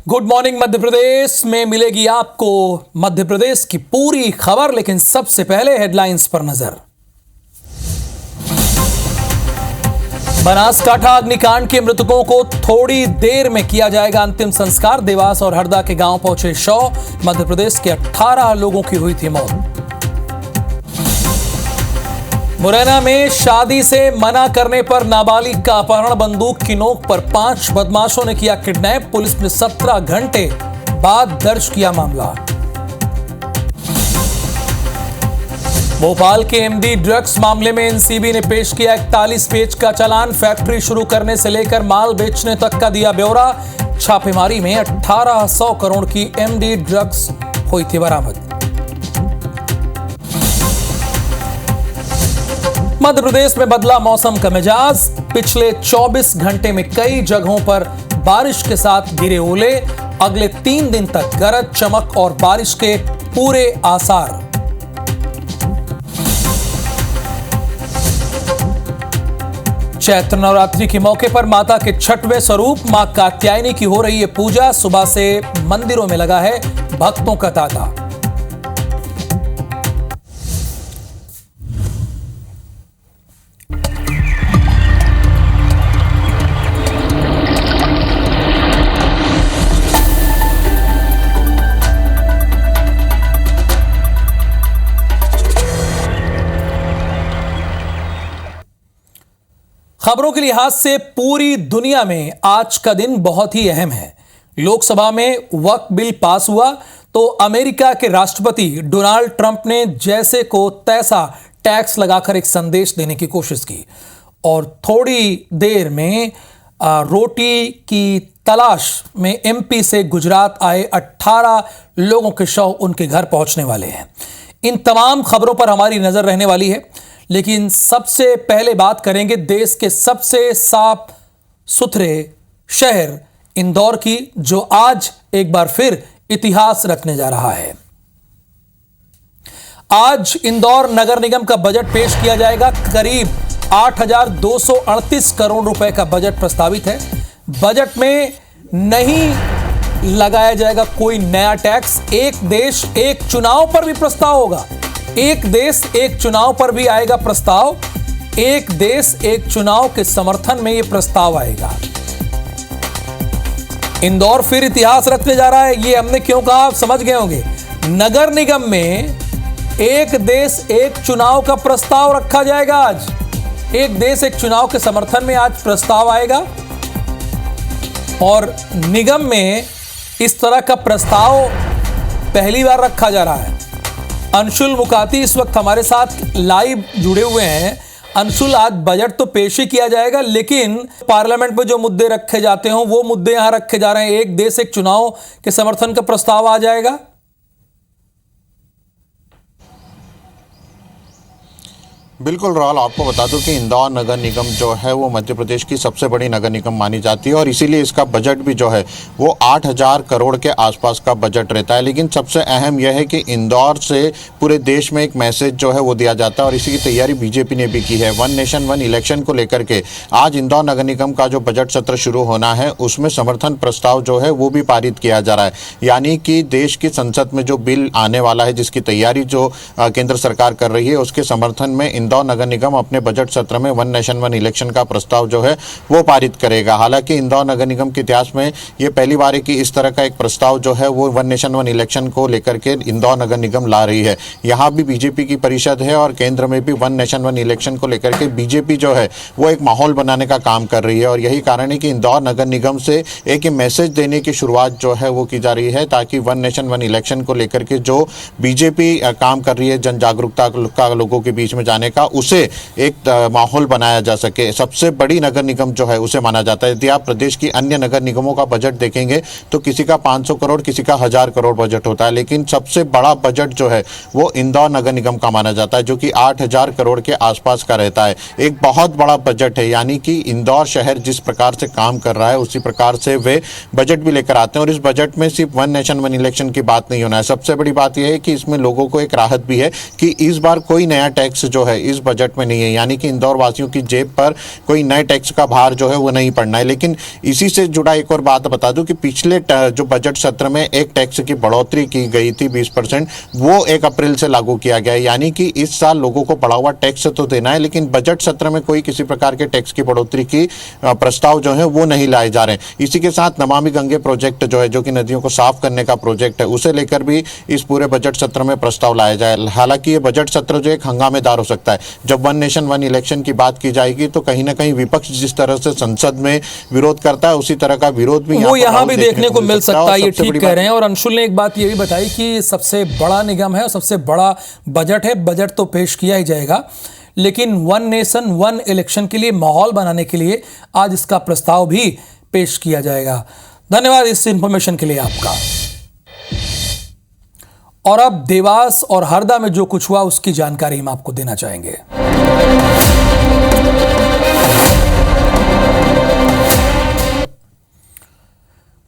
Good morning Madhya Pradesh में मिलेगी आपको मध्य प्रदेश की पूरी खबर, लेकिन सबसे पहले हेडलाइंस पर नजर। बनासकांठा अग्निकांड के मृतकों को थोड़ी देर में किया जाएगा अंतिम संस्कार। देवास और हरदा के गांव पहुंचे शव। मध्य प्रदेश के 18 लोगों की हुई थी मौत। मुरैना में शादी से मना करने पर नाबालिग का अपहरण। बंदूक की नोक पर 5 बदमाशों ने किया किडनैप। पुलिस ने 17 घंटे बाद दर्ज किया मामला। भोपाल के एमडी ड्रग्स मामले में एनसीबी ने पेश किया 41 पेज का चालान। फैक्ट्री शुरू करने से लेकर माल बेचने तक का दिया ब्यौरा। छापेमारी में 1800 करोड़ की एमडी ड्रग्स हुई थी बरामद। मध्य प्रदेश में बदला मौसम का मिजाज। पिछले 24 घंटे में कई जगहों पर बारिश के साथ गिरे ओले। अगले 3 दिन तक गरज चमक और बारिश के पूरे आसार। चैत्र नवरात्रि के मौके पर माता के 6वें स्वरूप मां कात्यायनी की हो रही है पूजा। सुबह से मंदिरों में लगा है भक्तों का तांता। खबरों के लिहाज से पूरी दुनिया में आज का दिन बहुत ही अहम है। लोकसभा में वक्फ बिल पास हुआ तो अमेरिका के राष्ट्रपति डोनाल्ड ट्रंप ने जैसे को तैसा टैक्स लगाकर एक संदेश देने की कोशिश की और थोड़ी देर में रोटी की तलाश में एमपी से गुजरात आए 18 लोगों के शव उनके घर पहुंचने वाले हैं। इन तमाम खबरों पर हमारी नजर रहने वाली है, लेकिन सबसे पहले बात करेंगे देश के सबसे साफ सुथरे शहर इंदौर की, जो आज एक बार फिर इतिहास रखने जा रहा है। आज इंदौर नगर निगम का बजट पेश किया जाएगा। करीब 8,238 करोड़ रुपए का बजट प्रस्तावित है। बजट में नहीं लगाया जाएगा कोई नया टैक्स। एक देश एक चुनाव पर भी प्रस्ताव होगा। एक देश एक चुनाव पर भी आएगा प्रस्ताव। एक देश एक चुनाव के समर्थन में यह प्रस्ताव आएगा। इंदौर फिर इतिहास रखने जा रहा है। यह हमने क्यों कहा आप समझ गए होंगे। नगर निगम में एक देश एक चुनाव का प्रस्ताव रखा जाएगा। आज एक देश एक चुनाव के समर्थन में आज प्रस्ताव आएगा और निगम में इस तरह का प्रस्ताव पहली बार रखा जा रहा है। अंशुल मुकाती इस वक्त हमारे साथ लाइव जुड़े हुए हैं। अंशुल, आज बजट तो पेश ही किया जाएगा, लेकिन पार्लियामेंट में जो मुद्दे रखे जाते हैं वो मुद्दे यहां रखे जा रहे हैं। एक देश एक चुनाव के समर्थन का प्रस्ताव आ जाएगा। बिल्कुल राहुल, आपको बता दूं कि इंदौर नगर निगम जो है वो मध्य प्रदेश की सबसे बड़ी नगर निगम मानी जाती है और इसीलिए इसका बजट भी जो है वो 8,000 करोड़ के आसपास का बजट रहता है। लेकिन सबसे अहम यह है कि इंदौर से पूरे देश में एक मैसेज जो है वो दिया जाता है और इसी की तैयारी बीजेपी ने भी की है। 1 नेशन 1 इलेक्शन को लेकर के आज इंदौर नगर निगम का जो बजट सत्र शुरू होना है उसमें समर्थन प्रस्ताव जो है वो भी पारित किया जा रहा है। यानी कि देश की संसद में जो बिल आने वाला है, जिसकी तैयारी जो केंद्र सरकार कर रही है, उसके समर्थन में इंदौर नगर निगम अपने बजट सत्र में 1 नेशन 1 इलेक्शन का प्रस्ताव जो है वो पारित करेगा। हालांकि इंदौर नगर निगम के इतिहास में ये पहली बार है कि इस तरह का एक प्रस्ताव जो है वो 1 नेशन 1 इलेक्शन को लेकर के इंदौर नगर निगम ला रही है। यहाँ भी बीजेपी की परिषद है और केंद्र में भी 1 नेशन 1 इलेक्शन को लेकर के बीजेपी जो है वो एक माहौल बनाने का काम कर रही है और यही कारण है कि इंदौर नगर निगम से एक मैसेज देने की शुरुआत जो है वो की जा रही है, ताकि 1 नेशन 1 इलेक्शन को लेकर के जो बीजेपी काम कर रही है जन जागरूकता का लोगों के बीच में जाने का, उसे एक माहौल बनाया जा सके। सबसे बड़ी नगर निगम जो है उसे माना जाता है। यदि आप प्रदेश की अन्य नगर निगमों का बजट देखेंगे तो किसी का 500 करोड़ किसी का 1000 करोड़ बजट होता है, लेकिन सबसे बड़ा बजट जो है वो इंदौर नगर निगम का माना जाता है, जो कि 8,000 करोड़ के आसपास का रहता है। एक बहुत बड़ा बजट है। यानी कि इंदौर शहर जिस प्रकार से काम कर रहा है उसी प्रकार से वे बजट भी लेकर आते हैं और इस बजट में सिर्फ 1 नेशन 1 इलेक्शन की बात नहीं होना है। सबसे बड़ी बात यह है कि इसमें लोगों को एक राहत भी है कि इस बार कोई नया टैक्स जो है इस बजट में नहीं है, यानी कि इंदौर वासियों की जेब पर कोई नए टैक्स का भार जो है वो नहीं पड़ना है। लेकिन इसी से जुड़ा एक और बात बता दूं कि पिछले जो बजट सत्र में एक टैक्स की बढ़ोतरी की गई थी 20%, वो 1 अप्रैल से लागू किया गया है। यानी कि इस साल लोगों को बढ़ा हुआ टैक्स तो देना है, लेकिन बजट सत्र में कोई किसी प्रकार के टैक्स की बढ़ोतरी की प्रस्ताव जो है वो नहीं लाए जा रहे हैं। इसी के साथ नमामि गंगे प्रोजेक्ट जो है, जो कि नदियों को साफ करने का प्रोजेक्ट है, उसे लेकर भी इस पूरे बजट सत्र में प्रस्ताव लाया जाए। हालांकि ये बजट सत्र जो एक हंगामेदार हो सकता है। जब वन नेशन वन इलेक्शन की बात की जाएगी तो कहीं ना कहीं विपक्ष जिस तरह से संसद में विरोध करता है, उसी तरह का विरोध भी वो यहाँ भी देखने को मिल सकता है। ये ठीक कह रहे हैं। और अंशुल ने एक बात ये भी बताई कि सबसे बड़ा निगम है और सबसे बड़ा बजट है। बजट तो पेश किया ही जाएगा, लेकिन वन नेशन वन इलेक्शन के लिए माहौल बनाने के लिए आज इसका प्रस्ताव भी पेश किया जाएगा। धन्यवाद इस इंफॉर्मेशन के लिए आपका। और अब देवास और हरदा में जो कुछ हुआ उसकी जानकारी हम आपको देना चाहेंगे।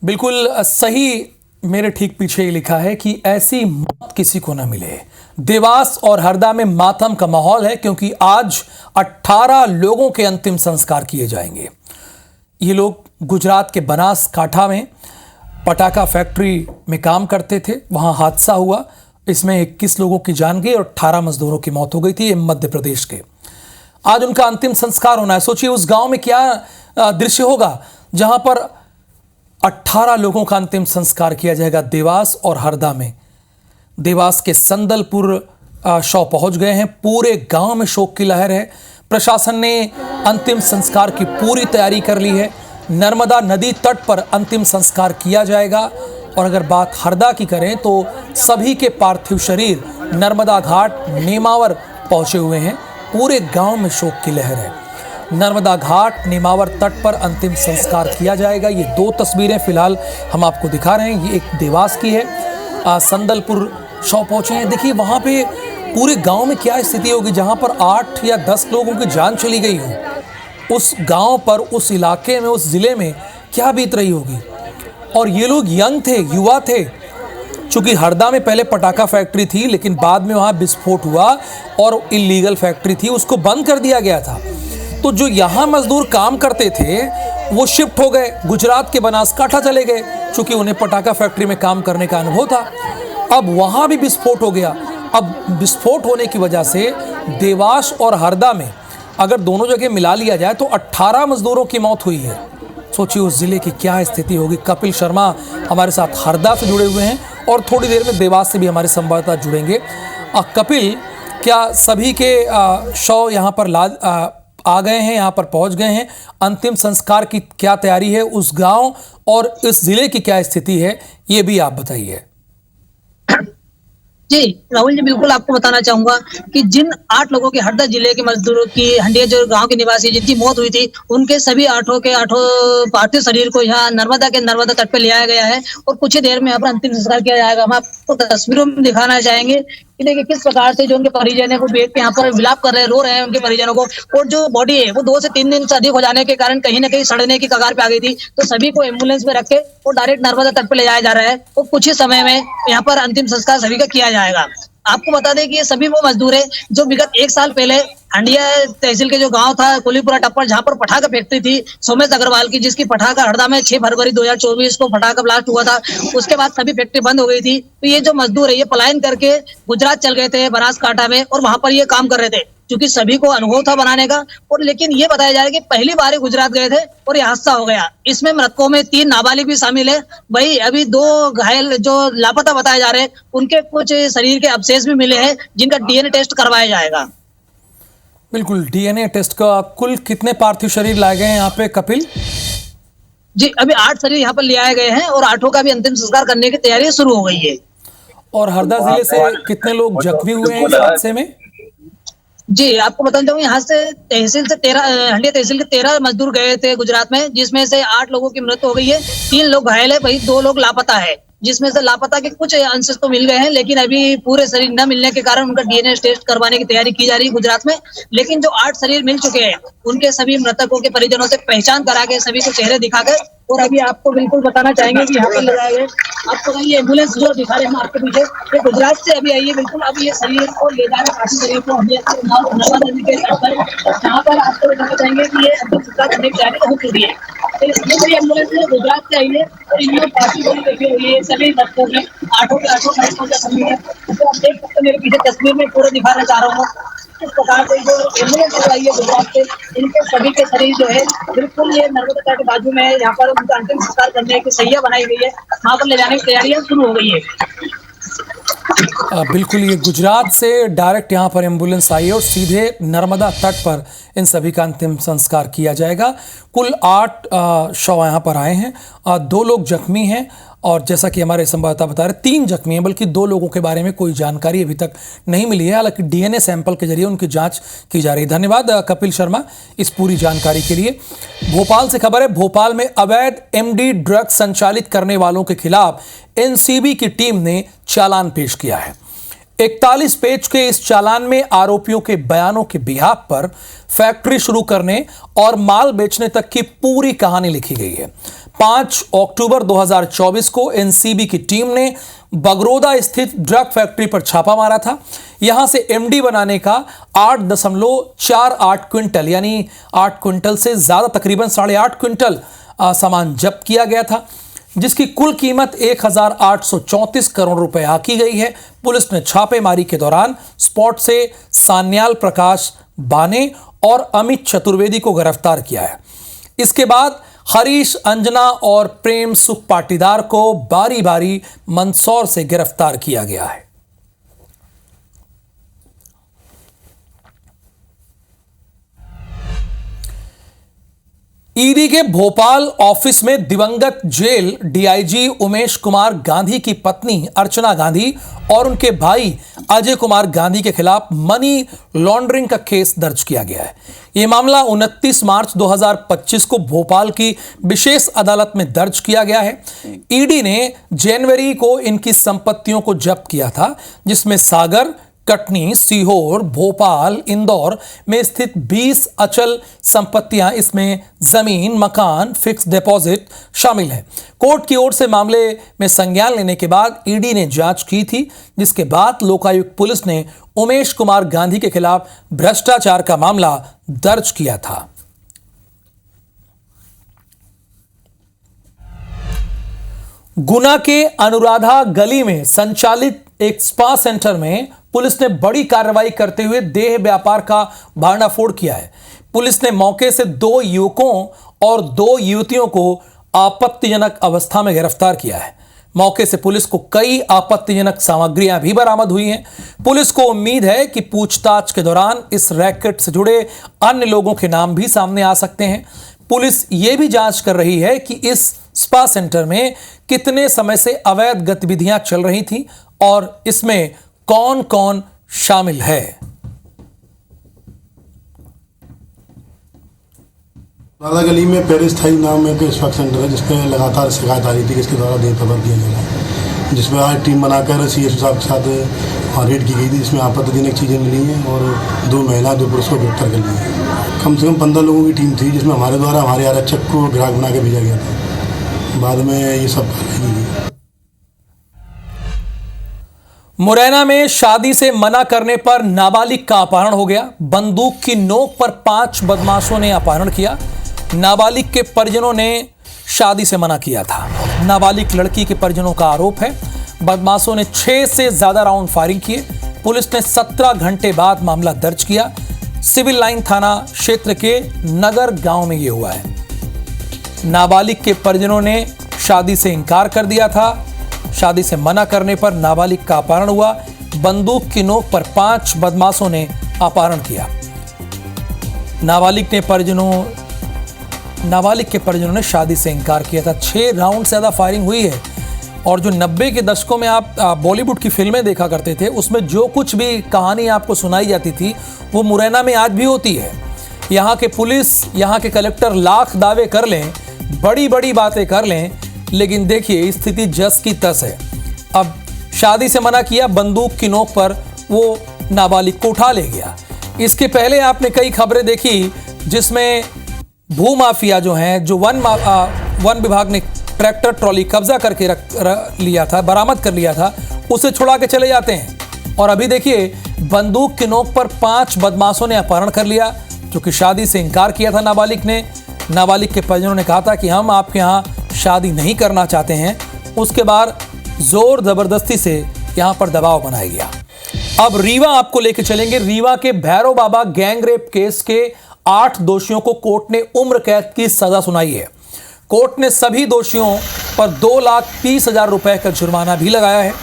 बिल्कुल सही, मेरे ठीक पीछे ही लिखा है कि ऐसी मौत किसी को ना मिले। देवास और हरदा में मातम का माहौल है, क्योंकि आज 18 लोगों के अंतिम संस्कार किए जाएंगे। ये लोग गुजरात के बनासकांठा में पटाखा फैक्ट्री में काम करते थे, वहां हादसा हुआ। इसमें 21 लोगों की जान गई और 18 मजदूरों की मौत हो गई थी। ये मध्य प्रदेश के। आज उनका अंतिम संस्कार होना है। सोचिए उस गांव में क्या दृश्य होगा जहां पर 18 लोगों का अंतिम संस्कार किया जाएगा। देवास और हरदा में। देवास के संदलपुर शव पहुंच गए हैं। पूरे गांव में शोक की लहर है। प्रशासन ने अंतिम संस्कार की पूरी तैयारी कर ली है। नर्मदा नदी तट पर अंतिम संस्कार किया जाएगा। और अगर बात हरदा की करें तो सभी के पार्थिव शरीर नर्मदा घाट नेमावर पहुंचे हुए हैं। पूरे गांव में शोक की लहर है। नर्मदा घाट नेमावर तट पर अंतिम संस्कार किया जाएगा। ये 2 तस्वीरें फिलहाल हम आपको दिखा रहे हैं। ये एक देवास की है, संदलपुर शव पहुंचे हैं। देखिए वहां पे पूरे गांव में क्या स्थिति होगी जहां पर 8 या 10 लोगों की जान चली गई हो। उस गांव पर, उस इलाके में, उस जिले में क्या बीत रही होगी। और ये लोग यंग थे, युवा थे। चूंकि हरदा में पहले पटाखा फैक्ट्री थी, लेकिन बाद में वहां विस्फोट हुआ और इलीगल फैक्ट्री थी, उसको बंद कर दिया गया था। तो जो यहाँ मजदूर काम करते थे वो शिफ्ट हो गए, गुजरात के बनासकांठा चले गए, चूंकि उन्हें पटाखा फैक्ट्री में काम करने का अनुभव था। अब वहाँ भी विस्फोट हो गया। अब विस्फोट होने की वजह से देवास और हरदा में अगर दोनों जगह मिला लिया जाए तो 18 मजदूरों की मौत हुई है। सोचिए उस जिले की क्या स्थिति होगी। कपिल शर्मा हमारे साथ हरदा से जुड़े हुए हैं और थोड़ी देर में देवास से भी हमारे संवाददाता जुड़ेंगे। कपिल, क्या सभी के शव यहाँ पर आ गए हैं, यहाँ पर पहुँच गए हैं? अंतिम संस्कार की क्या तैयारी है उस गांव और इस जिले की क्या स्थिति है, ये भी आप बताइए। जी राहुल जी, बिल्कुल आपको बताना चाहूंगा कि जिन 8 लोगों के हरदा जिले के मजदूरों की हंडिया जो गांव के निवासी जिनकी मौत हुई थी, उनके सभी 8 के 8 पार्थिव शरीर को यहाँ नर्मदा तट पे ले आया गया है और कुछ ही देर में यहाँ पर अंतिम संस्कार किया जाएगा। हम आपको तस्वीरों में दिखाना चाहेंगे कि देखिए किस प्रकार से जो उनके परिजन है वो बैठ के यहाँ पर विलाप कर रहे हैं, रो रहे हैं उनके परिजनों को। और जो बॉडी है वो 2 से 3 दिन से अधिक हो जाने के कारण कहीं ना कहीं सड़ने की कगार पे आ गई थी, तो सभी को एम्बुलेंस में रख के और डायरेक्ट नर्मदा तट पे ले जाया जा रहा है और कुछ ही समय में यहाँ पर अंतिम संस्कार सभी का किया जाएगा। आपको बता दें कि ये सभी वो मजदूर है जो विगत 1 साल पहले हंडिया तहसील के जो गांव था कुलीपुरा टप्पर, जहां पर पटाखा फैक्ट्री थी सोमेश अग्रवाल की, जिसकी पटाखा हरदा में 6 फरवरी 2024 को पटाखा ब्लास्ट हुआ था। उसके बाद सभी फैक्ट्री बंद हो गई थी। तो ये जो मजदूर है ये पलायन करके गुजरात चल गए थे बनासकांठा में और वहां पर ये काम कर रहे थे, क्योंकि सभी को अनुभव था बनाने का। और लेकिन ये बताया जा रहा है कि पहली बार ही गुजरात गए थे और ये हादसा हो गया। इसमें मृतकों में 3 नाबालिग भी शामिल है। वही अभी 2 घायल जो लापता बताए जा रहे हैं, उनके कुछ शरीर के अवशेष भी मिले हैं जिनका डीएनए टेस्ट करवाया जाएगा। बिल्कुल, डीएनए टेस्ट का। कुल कितने पार्थिव शरीर लाए गए हैं यहाँ पे कपिल? जी अभी 8 शरीर यहाँ पर ले आए गए हैं और 8 का भी अंतिम संस्कार करने की तैयारी शुरू हो गई है। और हरदा जिले से कितने लोग जख्मी हुए हैं इस हादसे में? जी आपको बताना चाहूंगा, यहाँ से तहसील से 13 हंडिया तहसील के 13 मजदूर गए थे गुजरात में, जिसमें से 8 लोगों की मृत्यु हो गई है, 3 लोग घायल है, वही 2 लोग लापता है, जिसमें से लापता के कुछ अंश तो मिल गए हैं, लेकिन अभी पूरे शरीर न मिलने के कारण उनका डीएनए टेस्ट करवाने की तैयारी की जा रही है गुजरात में। लेकिन जो 8 शरीर मिल चुके हैं उनके सभी मृतकों के परिजनों से पहचान करा के सभी को चेहरे दिखाकर और अभी आपको बिल्कुल बताना चाहेंगे कि यहाँ पर लगाए गए आपको कहीं एम्बुलेंस जो दिखा रहे हैं हम आपके पीछे, ये गुजरात से अभी आई है। बिल्कुल अब ये शरीर को ले जा रहे काफी शरीर को नर्मदा नदी के तट पर, जहाँ पर आपको बताना चाहेंगे कि ये अंतिम संस्कार करने की तैयारी हो चुकी है। तो ये एम्बुलेंस गुजरात से आई है और इनमें काफी बड़ी देखी हुई है। सभी बच्चों में आठों के आठों मरीजों का समूह है। तो आप देख सकते हैं मेरे पीछे तस्वीर में पूरा दिखाना चाह रहा हूँ। इस प्रकार से जो एम्बुलेंस आई है गुजरात से, इनके सभी के शरीर जो है बिल्कुल ये नर्मदा तट के बाजू में है। यहाँ पर उनका अंतिम संस्कार करने की सैया बनाई गई है, वहाँ पर ले जाने की तैयारियां शुरू हो गई है। बिल्कुल, ये गुजरात से डायरेक्ट यहाँ पर एम्बुलेंस आई है और सीधे नर्मदा तट पर इन सभी का अंतिम संस्कार किया जाएगा। कुल 8 शव यहाँ पर आए हैं, 2 लोग जख्मी हैं और जैसा कि हमारे संवाददाता बता रहे 3 जख्मी हैं, बल्कि 2 लोगों के बारे में कोई जानकारी अभी तक नहीं मिली है। हालांकि डीएनए सैंपल के जरिए उनकी जांच की जा रही है। धन्यवाद कपिल शर्मा इस पूरी जानकारी के लिए। भोपाल से खबर है, भोपाल में अवैध एमडी ड्रग संचालित करने वालों के खिलाफ एनसीबी की टीम ने चालान पेश किया है। 41 पेज के इस चालान में आरोपियों के बयानों के बिहाफ पर फैक्ट्री शुरू करने और माल बेचने तक की पूरी कहानी लिखी गई है। 5 अक्टूबर 2024 को एनसीबी की टीम ने बगरोदा स्थित ड्रग फैक्ट्री पर छापा मारा था। यहां से एमडी बनाने का 8.48 क्विंटल यानी 8 क्विंटल से ज्यादा, तकरीबन 8.5 क्विंटल सामान जब्त किया गया था, जिसकी कुल कीमत 1834 करोड़ रुपए आकी गई है। पुलिस ने छापेमारी के दौरान स्पॉट से सान्याल प्रकाश बाने और अमित चतुर्वेदी को गिरफ्तार किया है। इसके बाद हरीश अंजना और प्रेम सुख पाटीदार को बारी बारी मंदसौर से गिरफ्तार किया गया है। ईडी के भोपाल ऑफिस में दिवंगत जेल डीआईजी उमेश कुमार गांधी की पत्नी अर्चना गांधी और उनके भाई अजय कुमार गांधी के खिलाफ मनी लॉन्ड्रिंग का केस दर्ज किया गया है। यह मामला 29 मार्च 2025 को भोपाल की विशेष अदालत में दर्ज किया गया है। ईडी ने जनवरी को इनकी संपत्तियों को जब्त किया था, जिसमें सागर, कटनी, सीहोर, भोपाल, इंदौर में स्थित 20 अचल संपत्तियां, इसमें जमीन, मकान, फिक्स डिपॉजिट शामिल है। कोर्ट की ओर से मामले में संज्ञान लेने के बाद ईडी ने जांच की थी, जिसके बाद लोकायुक्त पुलिस ने उमेश कुमार गांधी के खिलाफ भ्रष्टाचार का मामला दर्ज किया था। गुना के अनुराधा गली में संचालित एक स्पा सेंटर में पुलिस ने बड़ी कार्रवाई करते हुए देह व्यापार का भांडाफोड़ किया है। पुलिस ने मौके से 2 युवकों और 2 युवतियों को आपत्तिजनक अवस्था में गिरफ्तार किया है। मौके से पुलिस को कई आपत्तिजनक सामग्रियां भी बरामद हुई हैं। पुलिस को उम्मीद है कि पूछताछ के दौरान इस रैकेट से जुड़े अन्य लोगों के नाम भी सामने आ सकते हैं। पुलिस ये भी जांच कर रही है कि इस स्पा सेंटर में कितने समय से अवैध गतिविधियां चल रही थी और इसमें कौन कौन शामिल है। राधा गली में पेरिस थाई नाम में एक स्पा सेंटर है, जिसपे लगातार शिकायत आ रही थी कि इसके द्वारा देह प्रबंध किया जा रहा है, जिसमें आज टीम बनाकर सीएसओ साहब के साथ रेड की गई थी, जिसमें आपत्तिजनक चीज़ें मिली हैं और 2 महिला 2 पुरुष को गिरफ्तार कर लिया है। कम से कम 15 लोगों की टीम थी, जिसमें हमारे द्वारा हमारे आरक्षक को ग्राहक बना के भेजा गया था। बाद में ये सब कार्रवाई की गई। मुरैना में शादी से मना करने पर नाबालिग का अपहरण हो गया। बंदूक की नोक पर 5 बदमाशों ने अपहरण किया। नाबालिग के परिजनों ने शादी से मना किया था। नाबालिग लड़की के परिजनों का आरोप है बदमाशों ने 6 से ज्यादा राउंड फायरिंग किए। पुलिस ने 17 घंटे बाद मामला दर्ज किया। सिविल लाइन थाना क्षेत्र के नगर गांव में यह हुआ है। नाबालिग के परिजनों ने शादी से इनकार कर दिया था। शादी से मना करने पर नाबालिग का अपहरण हुआ। बंदूक की नोक पर 5 बदमाशों ने अपहरण किया। नाबालिग के परिजनों ने शादी से इनकार किया था। 6 राउंड से ज्यादा फायरिंग हुई है। और जो 90 के दशकों में आप बॉलीवुड की फिल्में देखा करते थे, उसमें जो कुछ भी कहानी आपको सुनाई जाती थी वो मुरैना में आज भी होती है। यहाँ के पुलिस, यहाँ के कलेक्टर लाख दावे कर लें, बड़ी बड़ी बातें कर लें, लेकिन देखिए स्थिति जस की तस है। अब शादी से मना किया, बंदूक की नोक पर वो नाबालिग को उठा ले गया। इसके पहले आपने कई खबरें देखी जिसमें भूमाफिया जो हैं, जो वन विभाग ने ट्रैक्टर ट्रॉली कब्जा करके लिया था, बरामद कर लिया था, उसे छुड़ा के चले जाते हैं। और अभी देखिए, बंदूक की नोक पर 5 बदमाशों ने अपहरण कर लिया, क्योंकि शादी से इनकार किया था नाबालिग ने। नाबालिग के परिजनों ने कहा था कि हम आपके यहाँ शादी नहीं करना चाहते हैं। उसके बाद जोर जबरदस्ती से यहाँ पर दबाव बनाया गया। अब रीवा आपको लेके चलेंगे। रीवा के भैरव बाबा गैंग रेप केस के 8 दोषियों को कोर्ट ने उम्र कैद की सजा सुनाई है। कोर्ट ने सभी दोषियों पर 2,30,000 रुपए का जुर्माना भी लगाया है।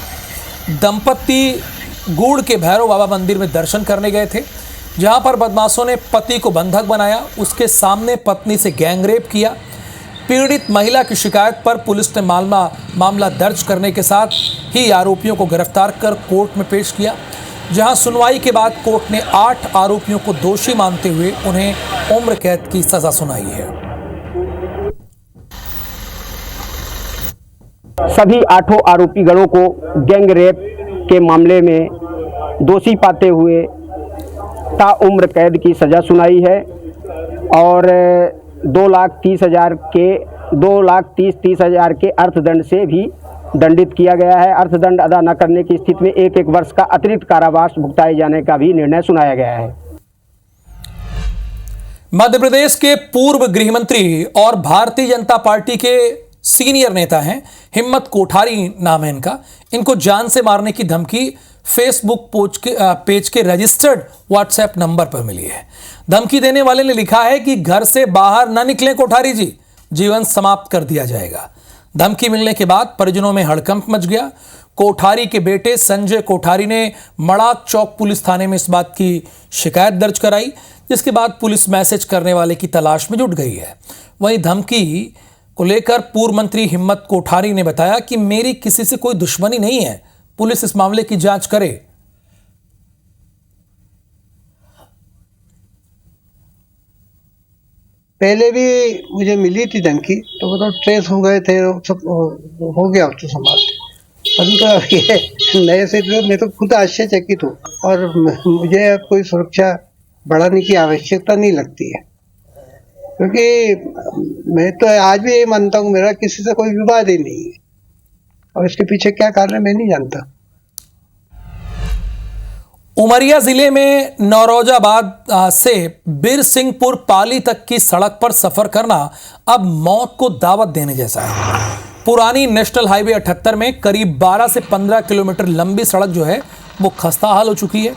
दंपत्ति गुड़ के भैरव बाबा मंदिर में दर्शन करने गए थे, जहां पर बदमाशों ने पति को बंधक बनाया, उसके सामने पत्नी से गैंग रेप किया। पीड़ित महिला की शिकायत पर पुलिस ने मामला दर्ज करने के साथ ही आरोपियों को गिरफ्तार कर कोर्ट में पेश किया, जहां सुनवाई के बाद कोर्ट ने 8 आरोपियों को दोषी मानते हुए उन्हें उम्र कैद की सजा सुनाई है। सभी 8 आरोपी गणों को गैंग रेप के मामले में दोषी पाते हुए ताउम्र कैद की सजा सुनाई है और 2,30,000 के अर्थदंड से भी दंडित किया गया है। अर्थदंड अदा न करने की स्थिति में 1 वर्ष का अतिरिक्त कारावास भुगताए जाने का भी निर्णय सुनाया गया है। मध्य प्रदेश के पूर्व गृह मंत्री और भारतीय जनता पार्टी के सीनियर नेता हैं, हिम्मत कोठारी नाम है इनका। इनको जान से मारने की धमकी फेसबुक पेज के रजिस्टर्ड व्हाट्सएप नंबर पर मिली है। धमकी देने वाले ने लिखा है कि घर से बाहर न निकले कोठारी जी, जीवन समाप्त कर दिया जाएगा। धमकी मिलने के बाद परिजनों में हड़कंप मच गया। कोठारी के बेटे संजय कोठारी ने मड़ाक चौक पुलिस थाने में इस बात की शिकायत दर्ज कराई, जिसके बाद पुलिस मैसेज करने वाले की तलाश में जुट गई है। वहीं धमकी को लेकर पूर्व मंत्री हिम्मत कोठारी ने बताया कि मेरी किसी से कोई दुश्मनी नहीं है, पुलिस इस मामले की जांच करे। पहले भी मुझे मिली थी धमकी, तो वो तो ट्रेस हो गए थे, सब हो गया तो समाप्त। परंतु ये नए से तो मैं तो खुद आश्चर्यचकित हूँ और मुझे अब कोई सुरक्षा बढ़ाने की आवश्यकता नहीं लगती है, क्योंकि मैं तो आज भी ये मानता हूँ मेरा किसी से कोई विवाद ही नहीं है और इसके पीछे क्या कारण है मैं नहीं जानता। उमरिया जिले में नौरोजाबाद से बिरसिंहपुर पाली तक की सड़क पर सफर करना अब मौत को दावत देने जैसा है। पुरानी नेशनल हाईवे 78 में करीब 12 से 15 किलोमीटर लंबी सड़क जो है वो खस्ता हाल हो चुकी है।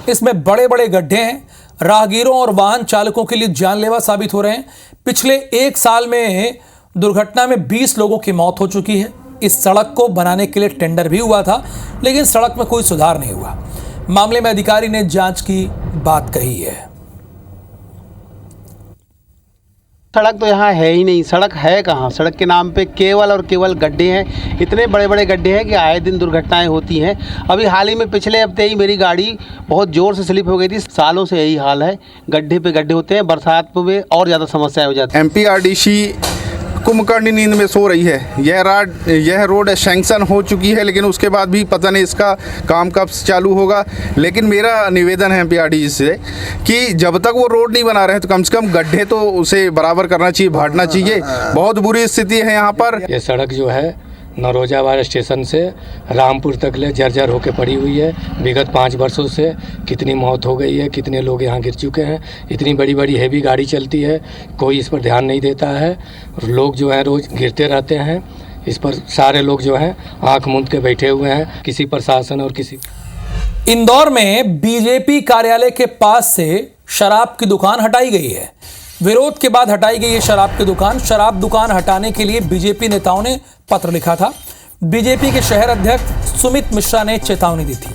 इसमें बड़े बड़े गड्ढे हैं, राहगीरों और वाहन चालकों के लिए जानलेवा साबित हो रहे हैं। पिछले 1 साल में दुर्घटना में 20 लोगों की मौत हो चुकी है। इस सड़क को बनाने के लिए टेंडर भी हुआ था, लेकिन सड़क में कोई सुधार नहीं हुआ। मामले में अधिकारी ने जांच की बात कही है। सड़क तो यहाँ है ही नहीं, सड़क है कहाँ? सड़क के नाम पे केवल और केवल गड्ढे हैं। इतने बड़े बड़े गड्ढे हैं कि आए दिन दुर्घटनाएं होती हैं। अभी हाल ही में पिछले हफ्ते ही मेरी गाड़ी बहुत ज़ोर से स्लिप हो गई थी। सालों से यही हाल है, गड्ढे पे गड्ढे होते हैं, बरसात में और ज़्यादा समस्याएं हो जाती हैं। एमपीआरडीसी कुंभकर्णी नींद में सो रही है। यह रोड सैंक्शन हो चुकी है, लेकिन उसके बाद भी पता नहीं इसका काम कब चालू होगा। लेकिन मेरा निवेदन है एमपीआरडीसी से कि जब तक वो रोड नहीं बना रहे हैं तो कम से कम गड्ढे तो उसे बराबर करना चाहिए, भाटना चाहिए। बहुत बुरी स्थिति है यहाँ पर। ये सड़क जो है नौरोजाबाद स्टेशन से रामपुर तक ले जर्जर होकर पड़ी हुई है। विगत 5 वर्षों से कितनी मौत हो गई है, कितने लोग यहाँ गिर चुके हैं। इतनी बड़ी बड़ी हैवी गाड़ी चलती है, कोई इस पर ध्यान नहीं देता है। लोग जो हैं रोज़ गिरते रहते हैं। इस पर सारे लोग जो हैं आंख मूंद के बैठे हुए हैं। किसी प्रशासन और किसी। इंदौर में बीजेपी कार्यालय के पास से शराब की दुकान हटाई गई है। विरोध के बाद हटाई गई है शराब की दुकान। शराब दुकान हटाने के लिए बीजेपी नेताओं ने पत्र लिखा था। बीजेपी के शहर अध्यक्ष सुमित मिश्रा ने चेतावनी दी थी।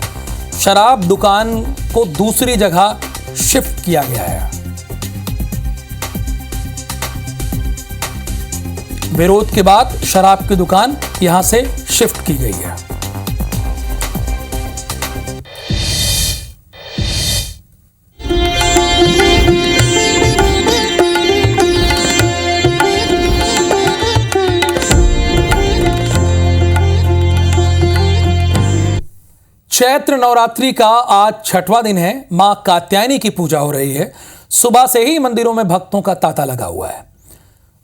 शराब दुकान को दूसरी जगह शिफ्ट किया गया है। विरोध के बाद शराब की दुकान यहां से शिफ्ट की गई है। चैत्र नवरात्रि का आज 6वां दिन है। मां कात्यायनी की पूजा हो रही है। सुबह से ही मंदिरों में भक्तों का तांता लगा हुआ है।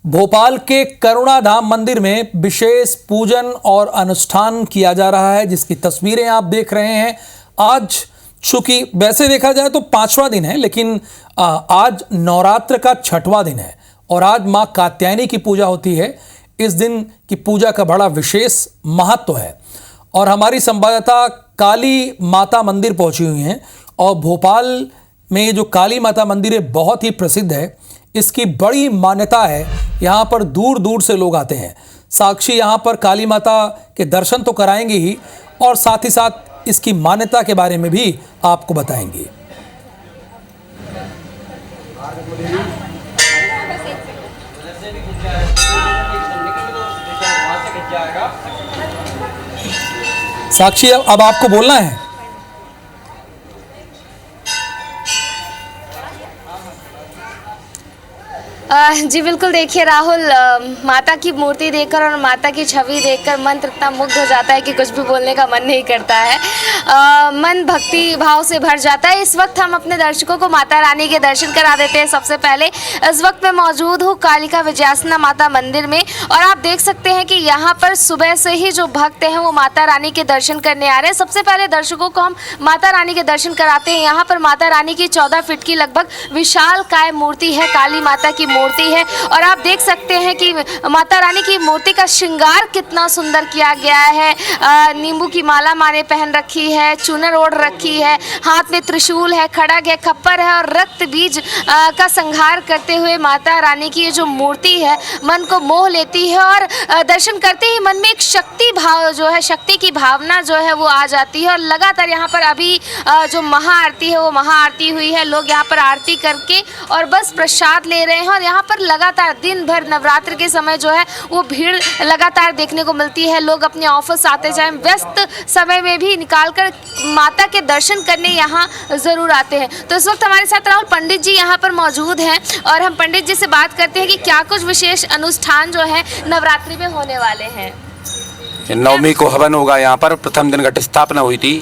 भोपाल के करुणाधाम मंदिर में विशेष पूजन और अनुष्ठान किया जा रहा है, जिसकी तस्वीरें आप देख रहे हैं। आज चूंकि वैसे देखा जाए तो 5वां दिन है, लेकिन आज नवरात्र का 6वां दिन है और आज मां कात्यायनी की पूजा होती है। इस दिन की पूजा का बड़ा विशेष महत्व है और हमारी संवाददाता काली माता मंदिर पहुंची हुई हैं और भोपाल में ये जो काली माता मंदिर है बहुत ही प्रसिद्ध है। इसकी बड़ी मान्यता है, यहाँ पर दूर दूर से लोग आते हैं। साक्षी यहाँ पर काली माता के दर्शन तो कराएंगे ही और साथ ही साथ इसकी मान्यता के बारे में भी आपको बताएंगे। साक्षी अब आपको बोलना है। जी बिल्कुल, देखिए राहुल, माता की मूर्ति देखकर और माता की छवि देखकर मन इतना मुग्ध हो जाता है कि कुछ भी बोलने का मन नहीं करता है। मन भक्ति भाव से भर जाता है। इस वक्त हम अपने दर्शकों को माता रानी के दर्शन करा देते हैं। सबसे पहले इस वक्त मैं मौजूद हूँ कालिका विजयासना माता मंदिर में और आप देख सकते हैं कि यहाँ पर सुबह से ही जो भक्त हैं वो माता रानी के दर्शन करने आ रहे हैं। सबसे पहले दर्शकों को हम माता रानी के दर्शन कराते हैं। यहाँ पर माता रानी की 14 फीट की लगभग विशाल काय मूर्ति है, काली माता की मूर्ति है और आप देख सकते हैं कि माता रानी की मूर्ति का श्रृंगार कितना सुंदर किया गया है। नींबू की माला माने पहन रखी है, चूनर ओढ़ रखी है, हाथ में त्रिशूल है, खड़ग है, खप्पर है और रक्त बीज का संहार करते हुए माता रानी की ये जो मूर्ति है मन को मोह लेती है और दर्शन करते ही मन में एक शक्ति भाव जो है, शक्ति की भावना जो है वो आ जाती है। और लगातार यहाँ पर अभी जो महाआरती है वो महाआरती हुई है। लोग यहाँ पर आरती करके और बस प्रसाद ले रहे हैं और यहाँ पर लगातार दिन भर नवरात्र के समय जो है वो भीड़ लगातार देखने को मिलती है। लोग अपने ऑफिस आते जाए व्यस्त समय में भी निकालकर माता के दर्शन करने यहाँ ज़रूर आते हैं। तो इस वक्त हमारे साथ राहुल पंडित जी यहाँ पर मौजूद हैं और हम पंडित जी से बात करते हैं कि क्या कुछ विशेष अनुष्ठान जो है नवरात्रि में होने वाले हैं। नवमी को हवन होगा। यहाँ पर प्रथम दिन घट स्थापना हुई थी,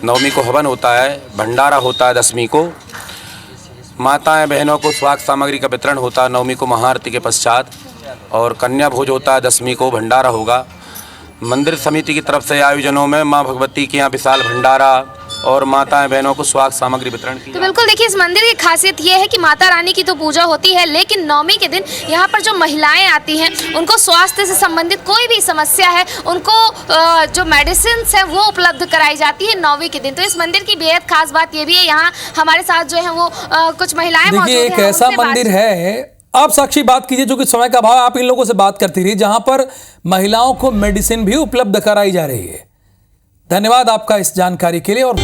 नवमी को हवन होता है, भंडारा होता है दशमी को, माताएं बहनों को स्वास्थ्य सामग्री का वितरण होता है नवमी को महाआरती के पश्चात और कन्या भोज होता है दशमी को, भंडारा होगा। मंदिर समिति की तरफ से आयोजनों में मां भगवती के यहाँ विशाल भंडारा और माताएं बहनों को स्वास्थ्य सामग्री वितरण की। तो बिल्कुल देखिए, इस मंदिर की खासियत ये है कि माता रानी की तो पूजा होती है, लेकिन नवमी के दिन यहाँ पर जो महिलाएं आती हैं उनको स्वास्थ्य से संबंधित कोई भी समस्या है उनको जो मेडिसिन है वो उपलब्ध कराई जाती है नवमी के दिन। तो इस मंदिर की बेहद खास बात ये भी है, यहाँ हमारे साथ जो है वो कुछ महिलाएं मौजूद हैं। एक ऐसा मंदिर है, आप साक्षी बात कीजिए, जो कि समय का अभाव आप इन लोगों से बात करती रही, जहां पर महिलाओं को मेडिसिन भी उपलब्ध कराई जा रही है। धन्यवाद आपका इस जानकारी के लिए। और